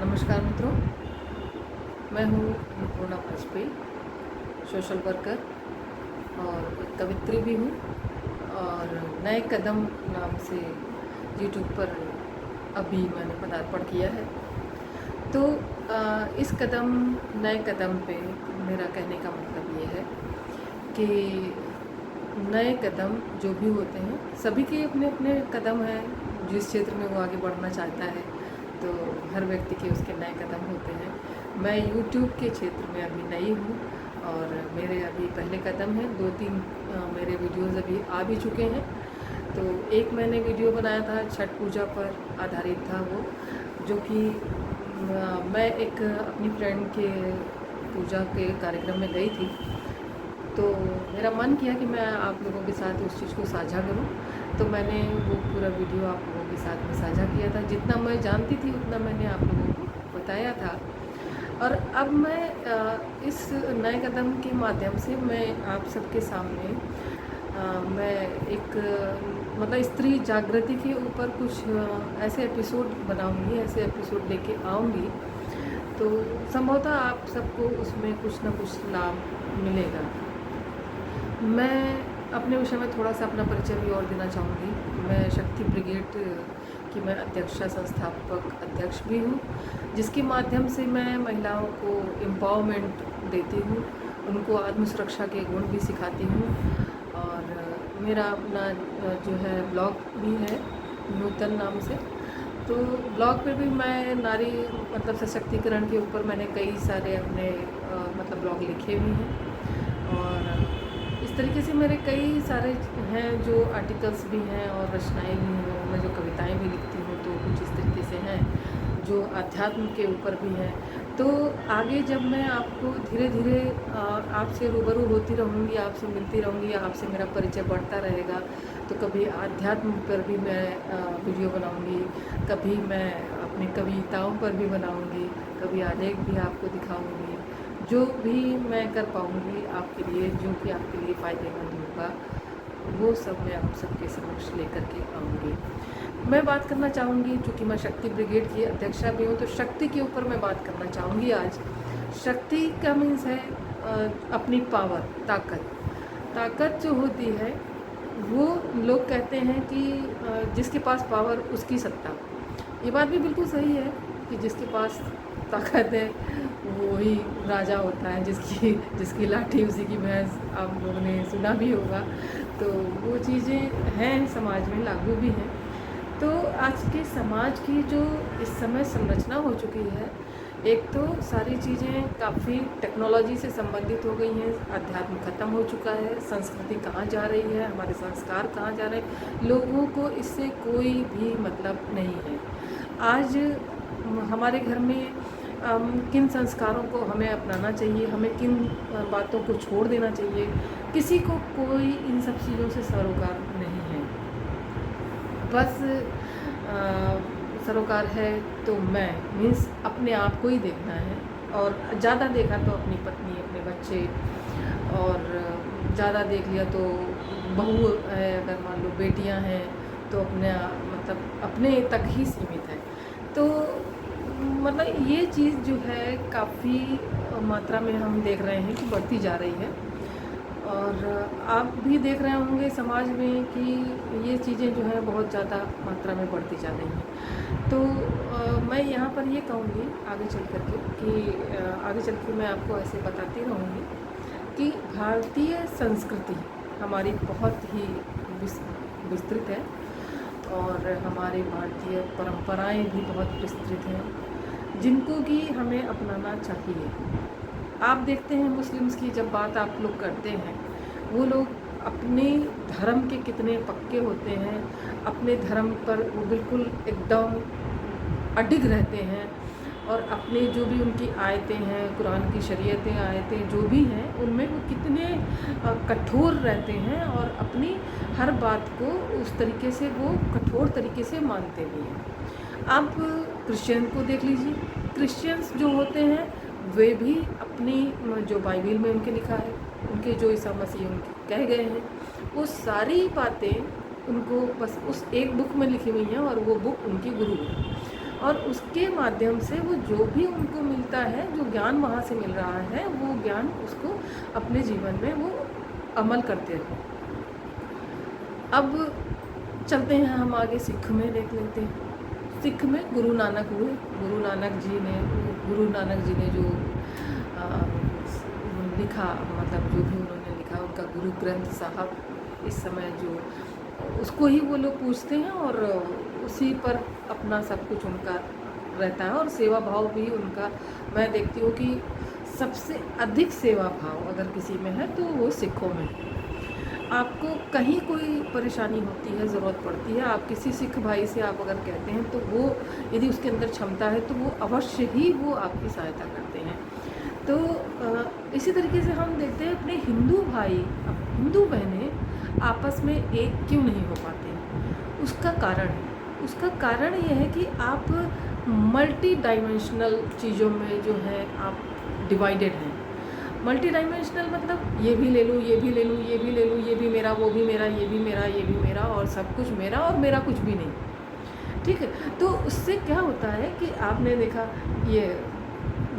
नमस्कार मित्रों, मैं हूँ अन्नपूर्णा वाजपेयी, सोशल वर्कर और एक कवित्री भी हूँ और नए कदम नाम से यूट्यूब पर अभी मैंने पदार्पण किया है। तो इस नए कदम पे मेरा कहने का मतलब ये है कि नए कदम जो भी होते हैं, सभी के अपने अपने कदम हैं। जिस क्षेत्र में वो आगे बढ़ना चाहता है तो हर व्यक्ति के उसके नए कदम होते हैं। मैं यूट्यूब के क्षेत्र में अभी नई हूँ और मेरे अभी पहले कदम हैं। 2-3 मेरे वीडियोज़ अभी आ भी चुके हैं। तो एक मैंने वीडियो बनाया था, छठ पूजा पर आधारित था वो, जो कि मैं एक अपनी फ्रेंड के पूजा के कार्यक्रम में गई थी। तो मेरा मन किया कि मैं आप लोगों के साथ उस चीज़ को साझा करूं, तो मैंने वो पूरा वीडियो आप लोगों के साथ में साझा किया था। जितना मैं जानती थी उतना मैंने आप लोगों को बताया था। और अब मैं इस नए कदम के माध्यम से मैं आप सबके सामने मैं एक मतलब स्त्री जागृति के ऊपर कुछ ऐसे एपिसोड बनाऊंगी, ऐसे एपिसोड लेके आऊँगी, तो संभवतः आप सबको उसमें कुछ ना कुछ लाभ मिलेगा। मैं अपने विषय में थोड़ा सा अपना परिचय भी और देना चाहूँगी। मैं शक्ति ब्रिगेड की मैं अध्यक्षा, संस्थापक अध्यक्ष भी हूँ, जिसके माध्यम से मैं महिलाओं को एम्पावरमेंट देती हूँ, उनको आत्मसुरक्षा के गुण भी सिखाती हूँ। और मेरा अपना जो है ब्लॉग भी है नूतन नाम से। तो ब्लॉग पे भी मैं नारी मतलब सशक्तिकरण के ऊपर मैंने कई सारे अपने मतलब ब्लॉग लिखे भी हैं। और इस तरीके से मेरे कई सारे हैं जो आर्टिकल्स भी हैं और रचनाएँ भी हैं। मैं जो कविताएँ भी लिखती हूँ तो कुछ इस तरीके से हैं जो अध्यात्म के ऊपर भी हैं। तो आगे जब मैं आपको धीरे धीरे आपसे रूबरू होती रहूँगी, आपसे मिलती रहूँगी, आपसे मेरा परिचय बढ़ता रहेगा, तो कभी आध्यात्म पर भी मैं वीडियो बनाऊँगी, कभी मैं अपनी कविताओं पर भी बनाऊँगी, कभी आलेख भी आपको दिखाऊँगी। जो भी मैं कर पाऊँगी आपके लिए, जो कि आपके लिए फ़ायदेमंद होगा, वो सब मैं आप सबके समक्ष लेकर के आऊँगी। मैं बात करना चाहूँगी, चूँकि मैं शक्ति ब्रिगेड की अध्यक्षा भी हूँ, तो शक्ति के ऊपर मैं बात करना चाहूँगी आज। शक्ति का मीन्स है अपनी पावर, ताकत। ताकत जो होती है वो लोग कहते हैं कि जिसके पास पावर उसकी सत्ता। ये बात भी बिल्कुल सही है कि जिसके पास ताकत है वो ही राजा होता है, जिसकी लाठी उसी की भैंस, आप लोगों ने सुना भी होगा। तो वो चीज़ें हैं, समाज में लागू भी हैं। तो आज के समाज की जो इस समय संरचना हो चुकी है, एक तो सारी चीज़ें काफ़ी टेक्नोलॉजी से संबंधित हो गई हैं, अध्यात्म खत्म हो चुका है, संस्कृति कहाँ जा रही है, हमारे संस्कार कहाँ जा रहे हैं, लोगों को इससे कोई भी मतलब नहीं है। आज हमारे घर में किन संस्कारों को हमें अपनाना चाहिए, हमें किन बातों को छोड़ देना चाहिए, किसी को कोई इन सब चीज़ों से सरोकार नहीं है। बस सरोकार है तो मैं मीन्स अपने आप को ही देखना है, और ज़्यादा देखा तो अपनी पत्नी, अपने बच्चे, और ज़्यादा देख लिया तो बहू है, अगर मान लो बेटियां हैं तो अपने मतलब अपने तक ही सीमित है। तो मतलब ये चीज़ जो है काफ़ी मात्रा में हम देख रहे हैं कि बढ़ती जा रही है। और आप भी देख रहे होंगे समाज में कि ये चीज़ें जो हैं बहुत ज़्यादा मात्रा में बढ़ती जा रही हैं। तो मैं यहाँ पर ये कहूँगी आगे चल कर के कि आगे चल के मैं आपको ऐसे बताती रहूँगी कि भारतीय संस्कृति हमारी बहुत ही विस्तृत है और हमारी भारतीय परंपराएं भी बहुत विस्तृत हैं, जिनको कि हमें अपनाना चाहिए। आप देखते हैं मुस्लिम्स की जब बात आप लोग करते हैं, वो लोग अपने धर्म के कितने पक्के होते हैं, अपने धर्म पर वो बिल्कुल एकदम अडिग रहते हैं, और अपने जो भी उनकी आयतें हैं, कुरान की शरीयतें, आयतें जो भी हैं, उनमें वो कितने कठोर रहते हैं और अपनी हर बात को उस तरीके से वो कठोर तरीके से मानते भी हैं। आप क्रिश्चियन को देख लीजिए, क्रिश्चियंस जो होते हैं वे भी अपनी जो बाइबिल में उनके लिखा है, उनके जो ईसा मसीह उनके कह गए हैं, वो सारी बातें उनको बस उस एक बुक में लिखी हुई हैं और वो बुक उनकी गुरु है। और उसके माध्यम से वो जो भी उनको मिलता है, जो ज्ञान वहाँ से मिल रहा है, वो ज्ञान उसको अपने जीवन में वो अमल करते रहो। अब चलते हैं हम आगे, सिख में देख लेते हैं। सिख में गुरु नानक हुए। गुरु नानक जी ने जो लिखा, मतलब जो भी उन्होंने लिखा, उनका गुरु ग्रंथ साहब इस समय जो उसको ही वो लोग पूछते हैं और उसी पर अपना सब कुछ उनका रहता है। और सेवा भाव भी उनका, मैं देखती हूँ कि सबसे अधिक सेवा भाव अगर किसी में है तो वो सिखों में। आपको कहीं कोई परेशानी होती है, ज़रूरत पड़ती है, आप किसी सिख भाई से आप अगर कहते हैं तो वो, यदि उसके अंदर क्षमता है तो वो अवश्य ही वो आपकी सहायता करते हैं। तो इसी तरीके से हम देखते हैं अपने हिंदू भाई, हिंदू बहनें आपस में एक क्यों नहीं हो पाते हैं। उसका कारण ये है कि आप मल्टी डायमेंशनल चीज़ों में जो है आप डिवाइडेड हैं। मल्टी डायमेंशनल मतलब ये भी ले लूँ, ये भी ले लूँ, ये भी ले लूँ, ये भी मेरा, वो भी मेरा, ये भी मेरा, ये भी मेरा, और सब कुछ मेरा और मेरा कुछ भी नहीं। ठीक है, तो उससे क्या होता है कि आपने देखा ये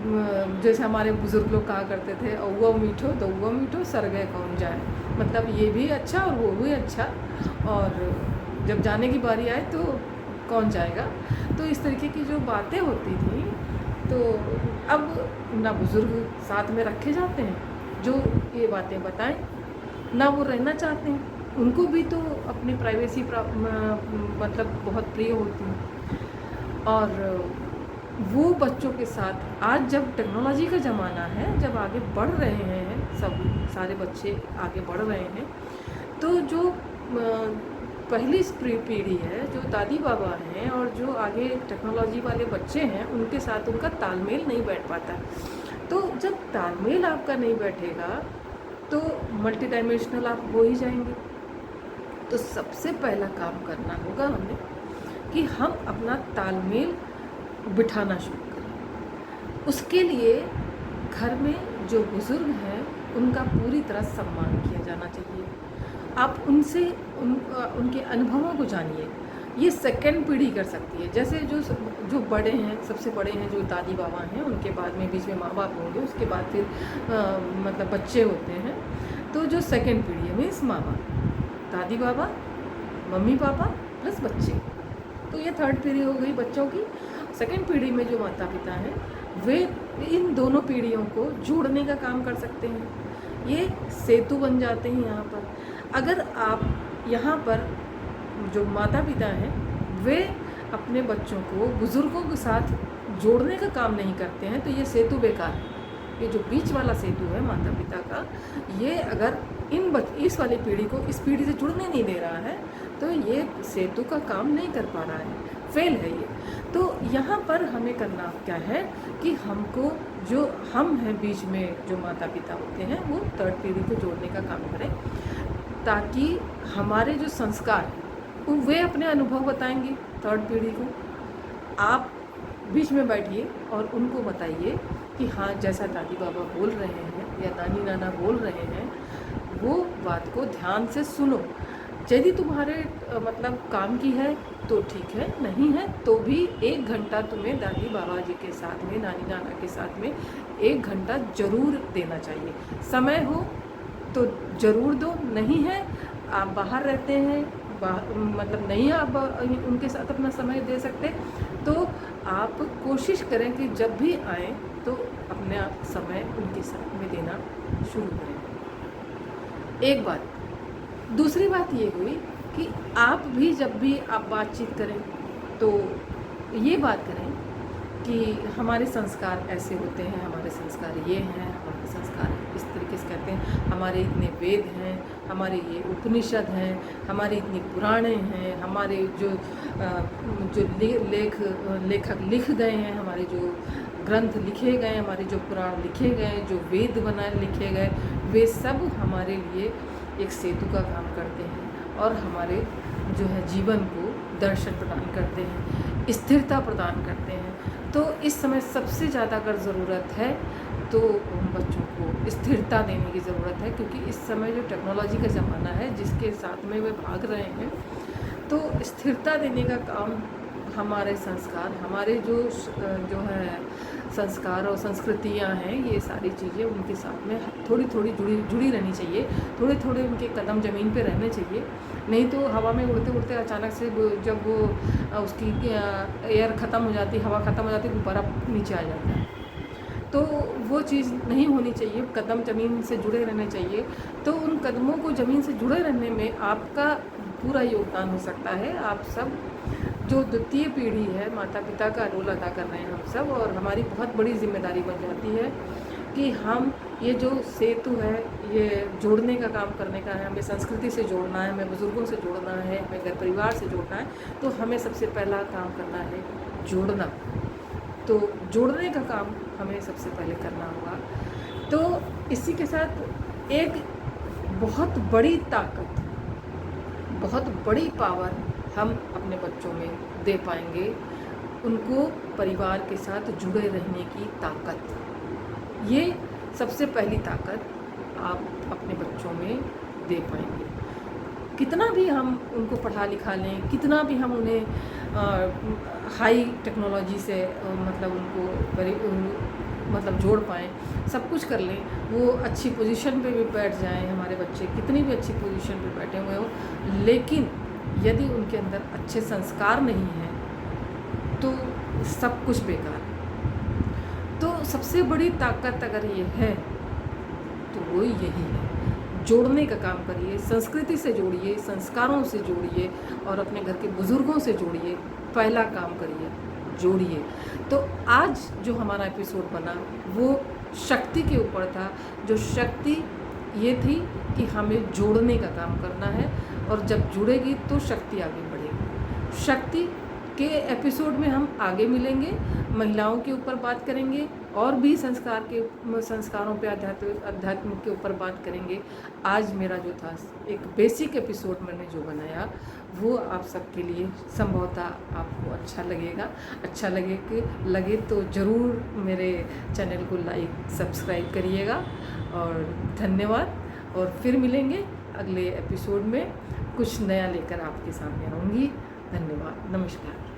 जैसे हमारे बुज़ुर्ग लोग कहा करते थे, औवा मीठो दौवा मीठो सरगे कौन जाए। मतलब ये भी अच्छा और वो भी अच्छा, और जब जाने की बारी आए तो कौन जाएगा। तो इस तरीके की जो बातें होती थी, तो अब ना बुज़ुर्ग साथ में रखे जाते हैं जो ये बातें बताएं, ना वो रहना चाहते हैं। उनको भी तो अपनी प्राइवेसी मतलब बहुत प्रिय होती है। और वो बच्चों के साथ आज जब टेक्नोलॉजी का ज़माना है, जब आगे बढ़ रहे हैं, सब सारे बच्चे आगे बढ़ रहे हैं, तो जो पहली पीढ़ी है, जो दादी बाबा हैं और जो आगे टेक्नोलॉजी वाले बच्चे हैं, उनके साथ उनका तालमेल नहीं बैठ पाता। तो जब तालमेल आपका नहीं बैठेगा तो मल्टी डायमेंशनल आप हो ही जाएंगे। तो सबसे पहला काम करना होगा हमें कि हम अपना तालमेल बिठाना शुरू करें। उसके लिए घर में जो बुज़ुर्ग हैं उनका पूरी तरह सम्मान किया जाना चाहिए। आप उनसे उनके अनुभवों को जानिए। ये सेकंड पीढ़ी कर सकती है। जैसे जो बड़े हैं, सबसे बड़े हैं जो दादी बाबा हैं, उनके बाद में बीच में माँ बाप होंगे, उसके बाद फिर मतलब बच्चे होते हैं। तो जो सेकंड पीढ़ी है मीन्स माँ बाप, दादी बाबा, मम्मी पापा प्लस बच्चे, तो ये थर्ड पीढ़ी हो गई बच्चों की। सेकंड पीढ़ी में जो माता पिता हैं वे इन दोनों पीढ़ियों को जोड़ने का काम कर सकते हैं। ये सेतु बन जाते हैं यहाँ पर। अगर आप यहाँ पर जो माता पिता हैं वे अपने बच्चों को बुज़ुर्गों के साथ जोड़ने का काम नहीं करते हैं तो ये सेतु बेकार है। ये जो बीच वाला सेतु है माता पिता का, ये अगर इस वाली पीढ़ी को इस पीढ़ी से जुड़ने नहीं दे रहा है तो ये सेतु का काम नहीं कर पा रहा है, फेल है ये। तो यहाँ पर हमें करना क्या है कि हमको जो हम हैं बीच में जो माता पिता होते हैं वो थर्ड पीढ़ी को जोड़ने का काम करें, ताकि हमारे जो संस्कार हैं वे अपने अनुभव बताएंगे थर्ड पीढ़ी को। आप बीच में बैठिए और उनको बताइए कि हाँ, जैसा दादी बाबा बोल रहे हैं या नानी नाना बोल रहे हैं वो बात को ध्यान से सुनो। यदि तुम्हारे मतलब काम की है तो ठीक है, नहीं है तो भी 1 घंटा तुम्हें दादी बाबा जी के साथ में, नानी नाना के साथ में 1 घंटा ज़रूर देना चाहिए। समय हो तो ज़रूर दो, नहीं है आप बाहर रहते हैं, मतलब नहीं आप उनके साथ अपना समय दे सकते, तो आप कोशिश करें कि जब भी आएँ तो अपने आप समय उनके साथ में देना शुरू करें। एक बात। दूसरी बात ये हुई कि आप भी जब भी आप बातचीत करें तो ये बात करें कि हमारे संस्कार ऐसे होते हैं, हमारे संस्कार ये हैं, हमारे संस्कार इस तरीके से कहते हैं, हमारे इतने वेद हैं, हमारे ये उपनिषद हैं, हमारे इतने पुराणे हैं, हमारे जो लेखक लिख गए हैं, हमारे जो ग्रंथ लिखे गए, हमारे जो पुराण लिखे गए, जो वेद बनाए लिखे गए, वे सब हमारे लिए एक सेतु का काम करते हैं और हमारे जो है जीवन को दर्शन प्रदान करते हैं, स्थिरता प्रदान करते हैं। तो इस समय सबसे ज़्यादा अगर ज़रूरत है तो बच्चों को स्थिरता देने की ज़रूरत है, क्योंकि इस समय जो टेक्नोलॉजी का ज़माना है जिसके साथ में वे भाग रहे हैं, तो स्थिरता देने का काम हमारे संस्कार, हमारे जो है संस्कार और संस्कृतियाँ हैं, ये सारी चीज़ें उनके साथ में थोड़ी थोड़ी जुड़ी रहनी चाहिए, थोड़े थोड़े उनके कदम ज़मीन पे रहने चाहिए। नहीं तो हवा में उड़ते उड़ते अचानक से जब वो उसकी एयर ख़त्म हो जाती, हवा ख़त्म हो जाती, गुब्बारा नीचे आ जाता है। तो वो चीज़ नहीं होनी चाहिए, कदम ज़मीन से जुड़े रहने चाहिए। तो उन कदमों को ज़मीन से जुड़े रहने में आपका पूरा योगदान हो सकता है। आप सब जो द्वितीय पीढ़ी है, माता पिता का रोल अदा कर रहे हैं हम सब, और हमारी बहुत बड़ी जिम्मेदारी बन जाती है कि हम ये जो सेतु है, ये जोड़ने का काम करने का है। हमें संस्कृति से जोड़ना है, हमें बुज़ुर्गों से जोड़ना है, हमें घर परिवार से जोड़ना है। तो हमें सबसे पहला काम करना है जोड़ना। तो जोड़ने का काम हमें सबसे पहले करना होगा। तो इसी के साथ एक बहुत बड़ी ताकत, बहुत बड़ी पावर हम अपने बच्चों में दे पाएंगे, उनको परिवार के साथ जुड़े रहने की ताकत। ये सबसे पहली ताकत आप अपने बच्चों में दे पाएंगे। कितना भी हम उनको पढ़ा लिखा लें, कितना भी हम उन्हें हाई टेक्नोलॉजी से मतलब जोड़ पाएँ, सब कुछ कर लें, वो अच्छी पोजीशन पे भी बैठ जाएं, हमारे बच्चे कितनी भी अच्छी पोजीशन पे बैठे हुए हों, लेकिन यदि उनके अंदर अच्छे संस्कार नहीं हैं तो सब कुछ बेकार है। तो सबसे बड़ी ताकत अगर ये है तो वो यही है, जोड़ने का काम करिए, संस्कृति से जोड़िए, संस्कारों से जोड़िए और अपने घर के बुज़ुर्गों से जोड़िए। पहला काम करिए, जोड़िए। तो आज जो हमारा एपिसोड बना वो शक्ति के ऊपर था। जो शक्ति ये थी कि हमें जोड़ने का काम करना है, और जब जुड़ेगी तो शक्ति आगे बढ़ेगी। शक्ति के एपिसोड में हम आगे मिलेंगे, महिलाओं के ऊपर बात करेंगे और भी संस्कारों पे अध्यात्म के ऊपर बात करेंगे। आज मेरा जो था एक बेसिक एपिसोड मैंने जो बनाया वो आप सबके लिए संभवतः आपको अच्छा लगेगा। अच्छा लगे तो ज़रूर मेरे चैनल को लाइक सब्सक्राइब करिएगा। और धन्यवाद, और फिर मिलेंगे अगले एपिसोड में, कुछ नया लेकर आपके सामने आऊँगी। धन्यवाद, नमस्कार।